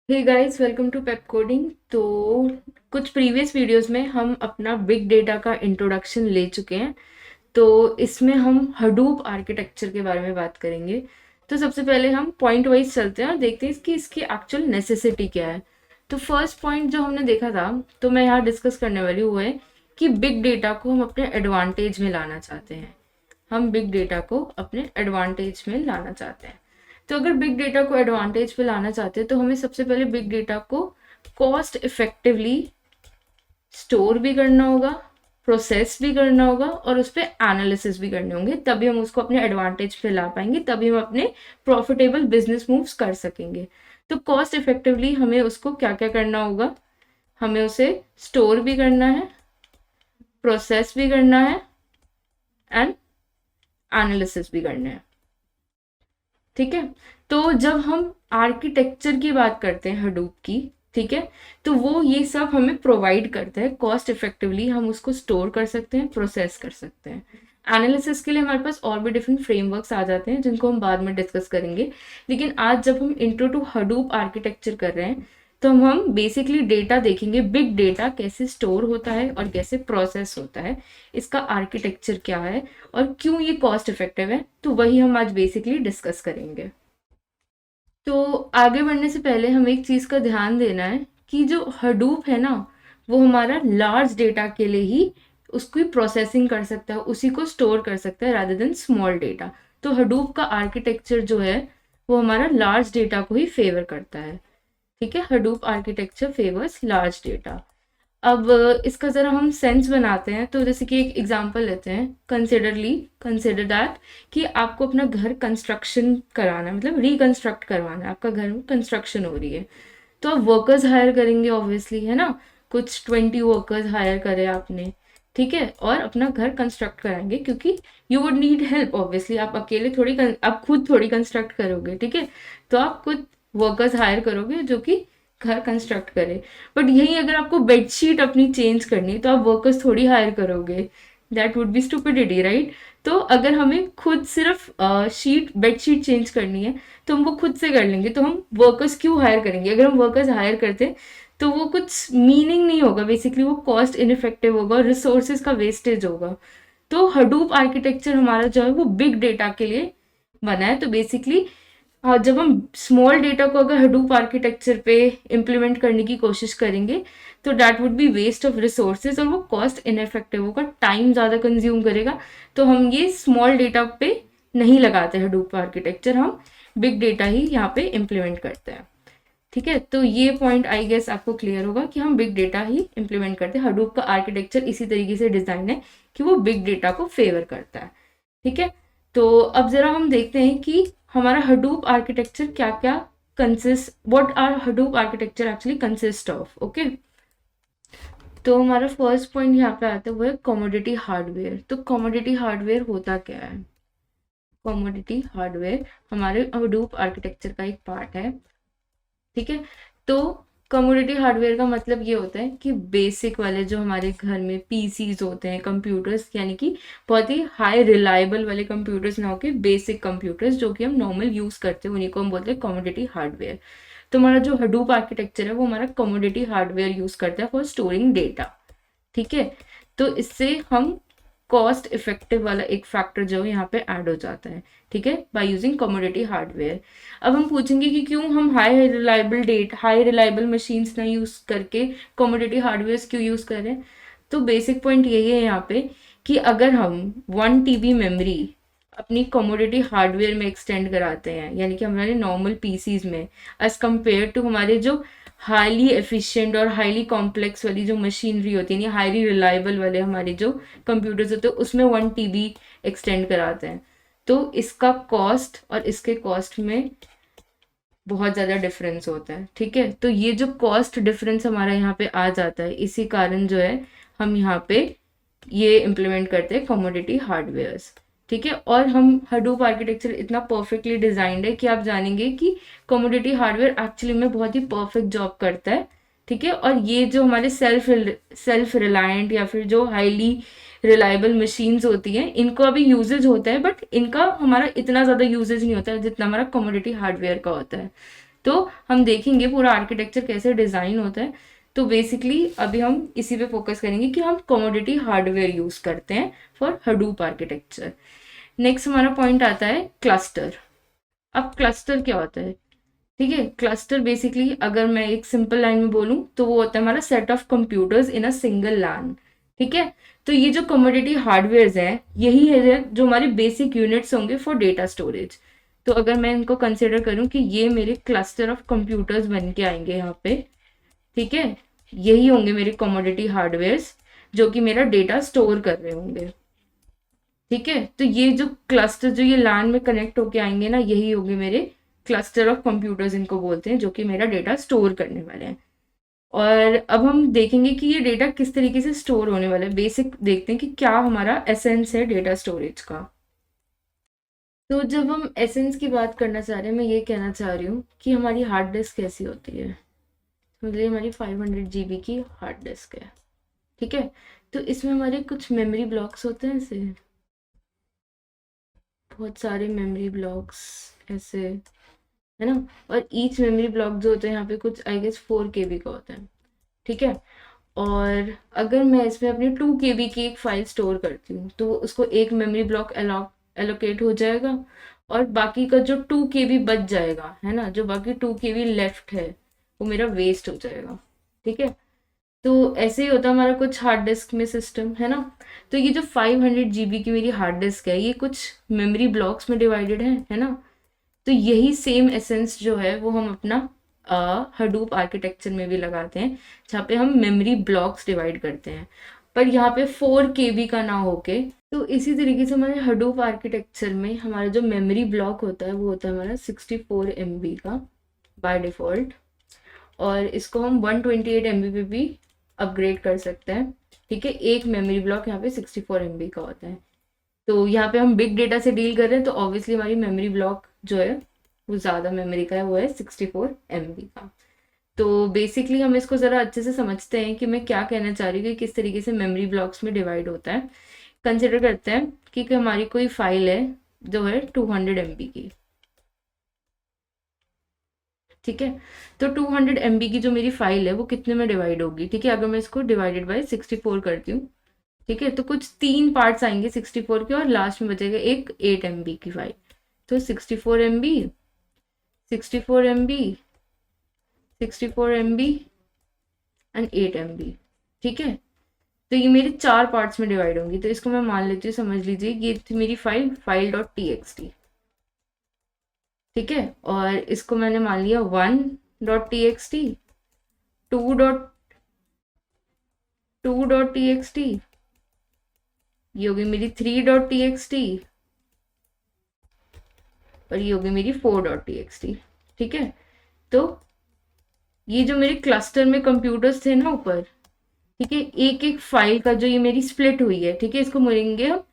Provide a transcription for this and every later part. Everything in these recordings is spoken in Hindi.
Hey guys, welcome to pep coding. तो कुछ प्रीवियस वीडियोस में हम अपना बिग डेटा का इंट्रोडक्शन ले चुके हैं। तो इसमें हम हडूप आर्किटेक्चर के बारे में बात करेंगे। तो सबसे पहले हम पॉइंट वाइज चलते हैं और देखते हैं कि इसकी एक्चुअल नेसेसिटी क्या है। तो फर्स्ट पॉइंट जो हमने देखा था, तो मैं यहाँ डिस्कस करने वाली हूँ, है कि बिग डेटा को हम अपने एडवांटेज में लाना चाहते हैं। हम बिग डेटा को अपने एडवांटेज में लाना चाहते हैं। तो अगर बिग डेटा को एडवांटेज पे लाना चाहते हैं तो हमें सबसे पहले बिग डेटा को कॉस्ट इफेक्टिवली स्टोर भी करना होगा, प्रोसेस भी करना होगा और उस पर एनालिसिस भी करने होंगे। तभी हम उसको अपने एडवांटेज पे ला पाएंगे, तभी हम अपने प्रॉफिटेबल बिजनेस मूव्स कर सकेंगे। तो कॉस्ट इफेक्टिवली हमें उसको क्या क्या करना होगा, हमें उसे स्टोर भी करना है, प्रोसेस भी करना है एंड एनालिसिस भी करना है। ठीक है। तो जब हम आर्किटेक्चर की बात करते हैं हडूप की, ठीक है, तो वो ये सब हमें प्रोवाइड करता है। कॉस्ट इफेक्टिवली हम उसको स्टोर कर सकते हैं, प्रोसेस कर सकते हैं। एनालिसिस के लिए हमारे पास और भी डिफरेंट फ्रेमवर्क्स आ जाते हैं जिनको हम बाद में डिस्कस करेंगे। लेकिन आज जब हम इंट्रो टू हडूप आर्किटेक्चर कर रहे हैं तो हम बेसिकली डेटा देखेंगे, बिग डेटा कैसे स्टोर होता है और कैसे प्रोसेस होता है, इसका आर्किटेक्चर क्या है और क्यों ये कॉस्ट इफेक्टिव है। तो वही हम आज बेसिकली डिस्कस करेंगे। तो आगे बढ़ने से पहले हमें एक चीज़ का ध्यान देना है कि जो हडूप है ना, वो हमारा लार्ज डेटा के लिए ही उसकी प्रोसेसिंग कर सकता है, उसी को स्टोर कर सकता है रादर देन स्मॉल डेटा। तो हडूप का आर्किटेक्चर जो है वो हमारा लार्ज डेटा को ही फेवर करता है। ठीक है, Hadoop architecture favours large data. अब इसका ज़रा हम सेंस बनाते हैं। तो जैसे कि एक एग्जांपल लेते हैं, कंसिडर दैट कि आपको अपना घर कंस्ट्रक्शन कराना है, मतलब रिकंस्ट्रक्ट करवाना है, आपका घर में कंस्ट्रक्शन हो रही है। तो आप वर्कर्स हायर करेंगे ऑब्वियसली, है ना। कुछ 20 वर्कर्स हायर करे आपने, ठीक है, और अपना घर कंस्ट्रक्ट कराएंगे क्योंकि you would need help obviously. आप अकेले थोड़ी आप खुद थोड़ी कंस्ट्रक्ट करोगे, ठीक है। तो आप खुद वर्कर्स हायर करोगे जो कि घर कंस्ट्रक्ट करे। बट यही अगर आपको बेडशीट अपनी चेंज करनी है तो आप वर्कर्स थोड़ी हायर करोगे, that would be stupidity, right. तो अगर हमें खुद सिर्फ बेडशीट चेंज करनी है तो हम वो खुद से कर लेंगे। तो हम वर्कर्स क्यों हायर करेंगे? अगर हम वर्कर्स हायर करते तो वो कुछ मीनिंग नहीं होगा, बेसिकली वो कॉस्ट इनइफेक्टिव होगा और रिसोर्सेज का वेस्टेज होगा। तो हडूप आर्किटेक्चर हमारा जो है वो बिग डेटा के लिए बना है। तो बेसिकली जब हम स्मॉल डेटा को अगर हडूप आर्किटेक्चर पे इम्प्लीमेंट करने की कोशिश करेंगे तो that would be waste of resources और वो कॉस्ट इनफेक्टिव होगा, टाइम ज़्यादा कंज्यूम करेगा। तो हम ये स्मॉल डेटा पे नहीं लगाते हडूप आर्किटेक्चर, हम बिग डेटा ही यहाँ पे इम्प्लीमेंट करते हैं। ठीक है, तो ये पॉइंट आई गेस आपको क्लियर होगा कि हम बिग डेटा ही इम्प्लीमेंट करते हैं। हडूप का आर्किटेक्चर इसी तरीके से डिजाइन है कि वो बिग डेटा को फेवर करता है। ठीक है, तो अब जरा हम देखते हैं कि हमारा हडूप आर्किटेक्चर क्या क्या what are Hadoop architecture actually consist of. Okay, तो हमारा फर्स्ट पॉइंट यहाँ पे आता है वो है कमोडिटी हार्डवेयर। तो कमोडिटी हार्डवेयर होता क्या है? कमोडिटी हार्डवेयर हमारे हडूप आर्किटेक्चर का एक पार्ट है। ठीक है, तो कमोडिटी हार्डवेयर का मतलब ये होता है कि बेसिक वाले जो हमारे घर में पीसीज होते हैं, कंप्यूटर्स, यानी कि बहुत ही हाई रिलायबल वाले कंप्यूटर्स ना होके बेसिक कंप्यूटर्स जो कि हम नॉर्मल यूज करते हैं, उन्हीं को हम बोलते हैं कमोडिटी हार्डवेयर। तो हमारा जो हडूप आर्किटेक्चर है वो हमारा कमोडिटी हार्डवेयर यूज करता है फॉर स्टोरिंग डेटा। ठीक है, तो इससे हम कॉस्ट इफेक्टिव वाला एक फैक्टर जो है यहाँ पे ऐड हो जाता है। ठीक है, बाय यूजिंग कमोडिटी हार्डवेयर। अब हम पूछेंगे कि क्यों हम हाई रिलायबल मशीन्स ना यूज करके कमोडिटी हार्डवेयर क्यों यूज कर रहे हैं? तो बेसिक पॉइंट यही है यहाँ पे कि अगर हम 1 TB मेमोरी अपनी कमोडिटी हार्डवेयर में एक्सटेंड कराते हैं, यानी कि हमारे नॉर्मल पीसीज में, एज कम्पेयर टू हमारे जो हाईली एफिशिएंट और हाईली कॉम्प्लेक्स वाली जो मशीनरी होती है, यानी हाईली रिलायबल वाले हमारे जो कंप्यूटर्स होते हैं, उसमें 1 TB एक्सटेंड कराते हैं, तो इसका कॉस्ट और इसके कॉस्ट में बहुत ज़्यादा डिफरेंस होता है। ठीक है, तो ये जो कॉस्ट डिफरेंस हमारा यहाँ पे आ जाता है, इसी कारण जो है हम यहाँ पे ये इम्प्लीमेंट करते हैं कमोडिटी हार्डवेयर्स। ठीक है, और हम हडूप आर्किटेक्चर इतना परफेक्टली डिजाइंड है कि आप जानेंगे कि कमोडिटी हार्डवेयर एक्चुअली में बहुत ही परफेक्ट जॉब करता है। ठीक है, और ये जो हमारे सेल्फ रिलायंट या फिर जो हाईली रिलायबल मशीन्स होती हैं, इनको अभी यूजेज होता है, बट इनका हमारा इतना ज़्यादा यूजेज नहीं होता है जितना हमारा कमोडिटी हार्डवेयर का होता है। तो हम देखेंगे पूरा आर्किटेक्चर कैसे डिज़ाइन होता है। तो बेसिकली अभी हम इसी पे फोकस करेंगे कि हम कमोडिटी हार्डवेयर यूज़ करते हैं फॉर हडूप आर्किटेक्चर। नेक्स्ट हमारा पॉइंट आता है क्लस्टर। अब क्लस्टर क्या होता है? ठीक है, क्लस्टर बेसिकली अगर मैं एक सिंपल लाइन में बोलूं तो वो होता है हमारा set of computers in a single LAN. ठीक है, तो ये जो कमोडिटी हार्डवेयर है यही है जो हमारे बेसिक यूनिट्स होंगे फॉर डेटा स्टोरेज। तो अगर मैं इनको कंसिडर करूं कि ये मेरे क्लस्टर ऑफ कंप्यूटर्स बन के आएंगे यहाँ पे, ठीक है, यही होंगे मेरे कमोडिटी हार्डवेयर जो कि मेरा डेटा स्टोर कर रहे होंगे। ठीक है, तो ये जो क्लस्टर जो ये लैन में कनेक्ट होके आएंगे ना, यही होंगे मेरे क्लस्टर ऑफ कंप्यूटर्स इनको बोलते हैं, जो कि मेरा डेटा स्टोर करने वाले हैं। और अब हम देखेंगे कि ये डेटा किस तरीके से स्टोर होने वाला है। बेसिक देखते हैं कि क्या हमारा एसेंस है डेटा स्टोरेज का। तो जब हम एसेंस की बात करना चाह रहे हैं, मैं ये कहना चाह रही हूँ कि हमारी हार्ड डिस्क कैसी होती है। मतलब हमारी 500 GB की हार्ड डिस्क है। ठीक है, तो इसमें हमारे कुछ मेमोरी ब्लॉक्स होते हैं ऐसे, बहुत सारे मेमोरी ब्लॉक्स ऐसे, है ना। और ईच मेमोरी ब्लॉक जो होते हैं यहाँ पे कुछ आई गेस 4 KB का होता है। ठीक है, और अगर मैं इसमें अपनी 2 KB की एक फाइल स्टोर करती हूँ तो उसको एक मेमोरी ब्लॉक एलोकेट हो जाएगा, और बाकी का जो 2 KB बच जाएगा, है ना, जो बाकी 2 KB लेफ्ट है वो मेरा वेस्ट हो जाएगा। ठीक है, तो ऐसे ही होता है हमारा कुछ हार्ड डिस्क में सिस्टम, है ना। तो ये जो 500 GB की मेरी हार्ड डिस्क है ये कुछ मेमोरी ब्लॉक्स में डिवाइडेड है ना। तो यही सेम एसेंस जो है वो हम अपना हडूप आर्किटेक्चर में भी लगाते हैं, जहाँ पे हम मेमोरी ब्लॉक्स डिवाइड करते हैं, पर यहाँ पे 4 KB का ना होके। तो इसी तरीके से हमारे हडूप आर्किटेक्चर में हमारा जो मेमोरी ब्लॉक होता है वो होता है हमारा 64 MB का बाय डिफ़ॉल्ट, और इसको हम 128 MB पे भी अपग्रेड कर सकते हैं। ठीक है, एक मेमोरी ब्लॉक यहाँ पे 64 MB का होता है। तो यहाँ पे हम बिग डेटा से डील कर रहे हैं, तो ऑब्वियसली हमारी मेमोरी ब्लॉक जो है वो ज़्यादा मेमोरी का है, वो है 64 MB का। तो बेसिकली हम इसको ज़रा अच्छे से समझते हैं कि मैं क्या कहना चाह रही हूँ कि किस तरीके से मेमोरी ब्लॉक्स में डिवाइड होता है। कंसिडर करते हैं कि हमारी कोई फाइल है जो है 200 MB की। ठीक है, तो 200 MB की जो मेरी फाइल है वो कितने में डिवाइड होगी? ठीक है, अगर मैं इसको डिवाइडेड बाय 64 करती हूँ, ठीक है, तो कुछ 3 पार्ट्स आएंगे 64 के, और लास्ट में बचेगा एक 8 MB की फाइल। तो 64 MB, 64 MB, 64 MB and 8 MB। ठीक है, तो ये मेरे 4 पार्ट्स में डिवाइड होंगी। तो इसको मैं मान लेती हूँ, समझ लीजिए ये थी मेरी फाइल डॉट txt। ठीक है, और इसको मैंने मान लिया 1.txt, 2.txt, ये होगी मेरी 3.txt, और ये होगी मेरी 4.txt। ठीक है, तो ये जो मेरे क्लस्टर में कंप्यूटर्स थे ना ऊपर, ठीक है, एक एक फाइल का जो ये मेरी स्प्लिट हुई है, ठीक है, इसको बोलेंगे हम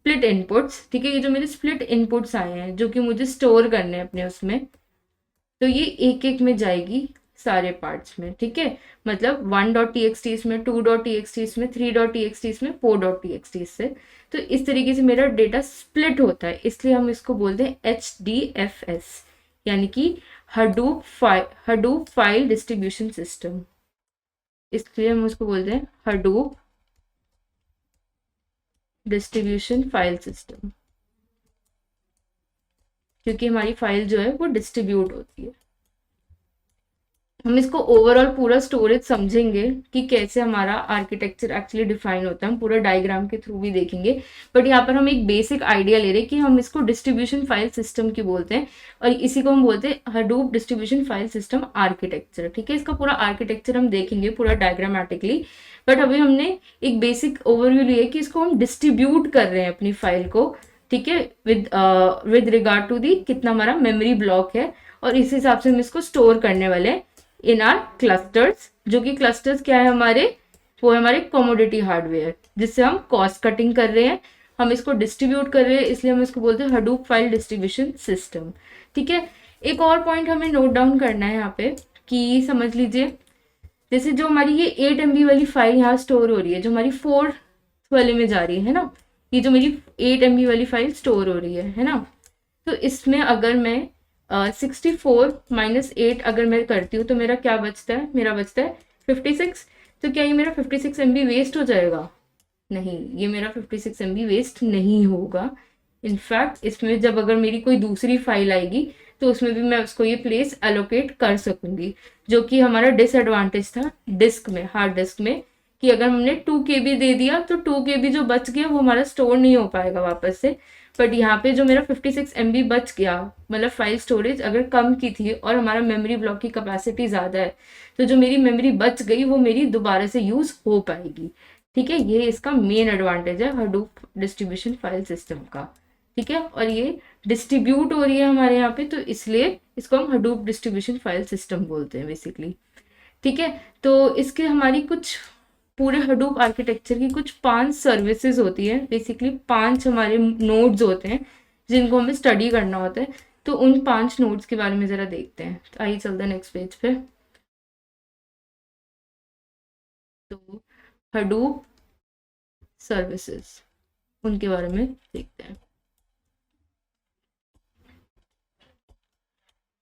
स्प्लिट इनपुट्स। ठीक है, ये जो मेरे स्प्लिट इनपुट्स आए हैं जो कि मुझे स्टोर करने हैं अपने उसमें, तो ये एक एक में जाएगी सारे पार्ट्स में। ठीक है, मतलब 1.txt इसमें, 2.txt इसमें, 3.txt इसमें, 4.txt इससे। तो इस तरीके से मेरा डेटा स्प्लिट होता है, इसलिए हम इसको बोलते हैं HDFS, यानी कि हडूप फाइल डिस्ट्रीब्यूशन सिस्टम। इसलिए हम उसको बोलते हैं हडूप डिस्ट्रीब्यूशन फाइल सिस्टम, क्योंकि हमारी फाइल जो है वो डिस्ट्रीब्यूट होती है। हम इसको ओवरऑल पूरा स्टोरेज समझेंगे कि कैसे हमारा आर्किटेक्चर एक्चुअली डिफाइन होता है, हम पूरा डायग्राम के थ्रू भी देखेंगे, बट यहाँ पर हम एक बेसिक आइडिया ले रहे हैं कि हम इसको डिस्ट्रीब्यूशन फाइल सिस्टम की बोलते हैं, और इसी को हम बोलते हैं Hadoop distribution file system architecture. ठीक है, इसका पूरा आर्किटेक्चर हम देखेंगे पूरा डायग्रामेटिकली, बट अभी हमने एक बेसिक ओवरव्यू लिया कि इसको हम डिस्ट्रीब्यूट कर रहे हैं अपनी फाइल को। ठीक है, विद रिगार्ड टू दी कितना हमारा मेमोरी ब्लॉक है, और इस हिसाब से हम इसको स्टोर करने वाले हैं इन आर क्लस्टर्स, जो कि क्लस्टर्स क्या है हमारे, वो है हमारे कमोडिटी हार्डवेयर, जिससे हम कॉस्ट कटिंग कर रहे हैं, हम इसको डिस्ट्रीब्यूट कर रहे हैं, इसलिए हम इसको बोलते हैं हडूप फाइल डिस्ट्रीब्यूशन सिस्टम। ठीक है, एक और पॉइंट हमें नोट डाउन करना है यहाँ पे कि समझ लीजिए, जैसे जो हमारी ये 8 MB वाली फाइल यहाँ स्टोर हो रही है, जो हमारी 4 वाले में जा रही है ना, ये जो मेरी 8 MB वाली फाइल स्टोर हो रही है ना, तो इसमें अगर मैं 64 माइनस 8 अगर मैं करती हूँ तो मेरा क्या बचता है, मेरा बचता है 56। तो क्या ये मेरा 56 MB वेस्ट हो जाएगा? नहीं, ये मेरा 56 MB वेस्ट नहीं होगा। इनफैक्ट इसमें जब अगर मेरी कोई दूसरी फाइल आएगी तो उसमें भी मैं उसको ये प्लेस एलोकेट कर सकूंगी, जो कि हमारा डिसएडवांटेज था डिस्क में, हार्ड डिस्क में, कि अगर हमने 2 KB दे दिया तो 2 KB जो बच गया वो हमारा स्टोर नहीं हो पाएगा वापस से। बट यहाँ पे जो मेरा 56 MB बच गया, मतलब फाइल स्टोरेज अगर कम की थी और हमारा मेमोरी ब्लॉक की कैपेसिटी ज़्यादा है, तो जो मेरी मेमोरी बच गई वो मेरी दोबारा से यूज़ हो पाएगी। ठीक है, ये इसका मेन एडवांटेज है हडूप डिस्ट्रीब्यूशन फाइल सिस्टम का। ठीक है, और ये डिस्ट्रीब्यूट हो रही है हमारे यहाँ पे, तो इसलिए इसको हम हडूप डिस्ट्रीब्यूशन फाइल सिस्टम बोलते हैं बेसिकली। ठीक है, तो इसके हमारी कुछ पूरे हडूप आर्किटेक्चर की कुछ 5 सर्विसेज होती है, बेसिकली 5 हमारे नोड्स होते हैं जिनको हमें स्टडी करना होता है। तो उन 5 नोड्स के बारे में जरा देखते हैं। तो आइए चलते हैं नेक्स्ट पेज पे। तो हडूप सर्विसेज, उनके बारे में देखते हैं।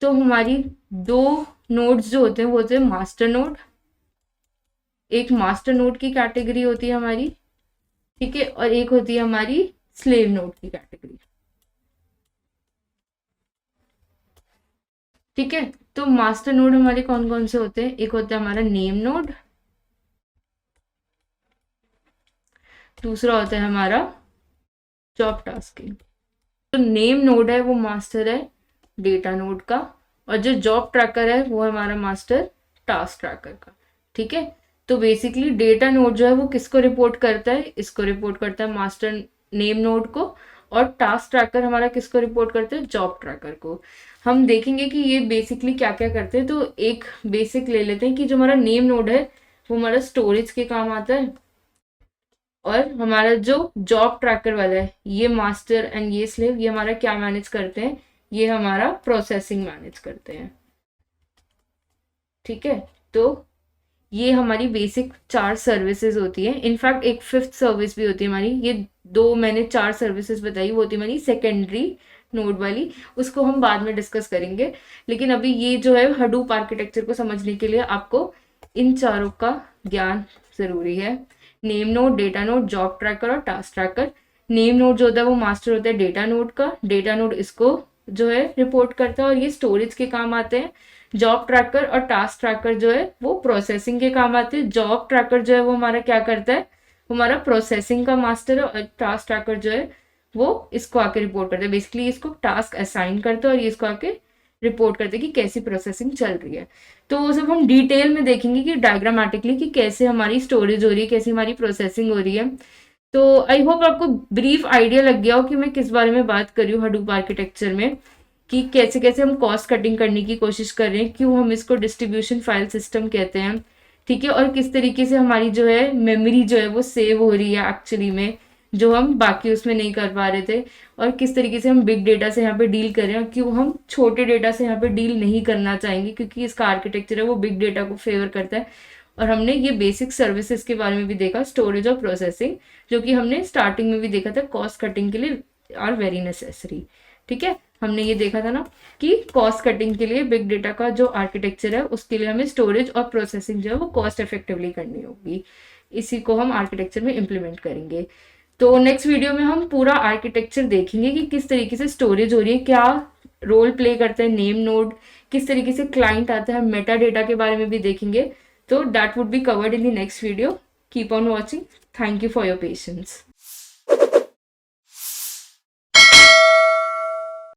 तो हमारी 2 नोड्स जो होते हैं वो होते हैं मास्टर नोड। एक मास्टर नोड की कैटेगरी होती है हमारी, ठीक है, और एक होती है हमारी स्लेव नोड की कैटेगरी। ठीक है, तो मास्टर नोड हमारे कौन कौन से होते हैं? एक होता है हमारा नेम नोड, दूसरा होता है हमारा जॉब टास्किंग। तो नेम नोड है वो मास्टर है डेटा नोड का, और जो जॉब ट्रैकर है वो है हमारा मास्टर टास्क ट्रैकर का। ठीक है, तो बेसिकली डेटा नोड जो है वो किसको रिपोर्ट करता है? इसको रिपोर्ट करता है मास्टर नेम नोड को, और टास्क ट्रैकर हमारा किसको रिपोर्ट करते हैं? जॉब ट्रैकर को। हम देखेंगे कि ये बेसिकली क्या क्या करते हैं। तो एक बेसिक ले लेते हैं कि जो हमारा नेम नोड है वो हमारा स्टोरेज के काम आता है, और हमारा जो जॉब ट्रैकर वाला है, ये मास्टर एंड ये स्लेव, ये हमारा क्या मैनेज करते हैं? ये हमारा प्रोसेसिंग मैनेज करते हैं। ठीक है, तो ये हमारी बेसिक 4 सर्विसेज होती है। इनफैक्ट एक 5th सर्विस भी होती है हमारी। ये 2 मैंने 4 सर्विसेज बताई, वो होती है हमारी सेकेंडरी नोड वाली, उसको हम बाद में डिस्कस करेंगे। लेकिन अभी ये जो है हडूप आर्किटेक्चर को समझने के लिए आपको इन चारों का ज्ञान जरूरी है। Name node, data node, job tracker और टास्क ट्रैकर। नेम नोड जो होता है वो मास्टर होता है डेटा नोड का, डेटा नोड इसको जो है रिपोर्ट करता है और ये स्टोरेज के काम आते हैं। जॉब ट्रैकर और टास्क ट्रैकर जो है वो प्रोसेसिंग के काम आते हैं। जॉब ट्रैकर जो है वो हमारा क्या करता है? वो हमारा प्रोसेसिंग का मास्टर है, और टास्क ट्रैकर जो है वो इसको आके रिपोर्ट करता है। बेसिकली इसको टास्क असाइन करता है और ये इसको आके रिपोर्ट करते हैं कि कैसी प्रोसेसिंग चल रही है। तो सब हम डिटेल में देखेंगे कि डायग्रामेटिकली कि कैसे हमारी स्टोरेज हो रही है, कैसे हमारी प्रोसेसिंग हो रही है। तो आई होप आपको ब्रीफ आइडिया लग गया हो कि मैं किस बारे में बात कर रही हूँ हडूप आर्किटेक्चर में, कि कैसे कैसे हम कॉस्ट कटिंग करने की कोशिश कर रहे हैं, क्यों हम इसको डिस्ट्रीब्यूशन फाइल सिस्टम कहते हैं। ठीक है, और किस तरीके से हमारी जो है मेमोरी जो है वो सेव हो रही है एक्चुअली में, जो हम बाकी उसमें नहीं कर पा रहे थे, और किस तरीके से हम बिग डेटा से यहाँ पे डील कर रहे हैं, क्यों हम छोटे डेटा से यहाँ पे डील नहीं करना चाहेंगे, क्योंकि इसका आर्किटेक्चर है वो बिग डेटा को फेवर करता है। और हमने ये बेसिक सर्विसेज के बारे में भी देखा, स्टोरेज और प्रोसेसिंग, जो कि हमने स्टार्टिंग में भी देखा था, कॉस्ट कटिंग के लिए आर वेरी नेसेसरी। ठीक है, हमने ये देखा था ना कि कॉस्ट कटिंग के लिए बिग डेटा का जो आर्किटेक्चर है उसके लिए हमें स्टोरेज और प्रोसेसिंग जो है वो कॉस्ट इफेक्टिवली करनी होगी। इसी को हम आर्किटेक्चर में इम्प्लीमेंट करेंगे। तो नेक्स्ट वीडियो में हम पूरा आर्किटेक्चर देखेंगे कि किस तरीके से स्टोरेज हो रही है, क्या रोल प्ले करता है नेम नोड, किस तरीके से क्लाइंट आता है, मेटा डेटा के बारे में भी देखेंगे। तो that would be covered in the next video. Keep on watching. Thank you for your patience.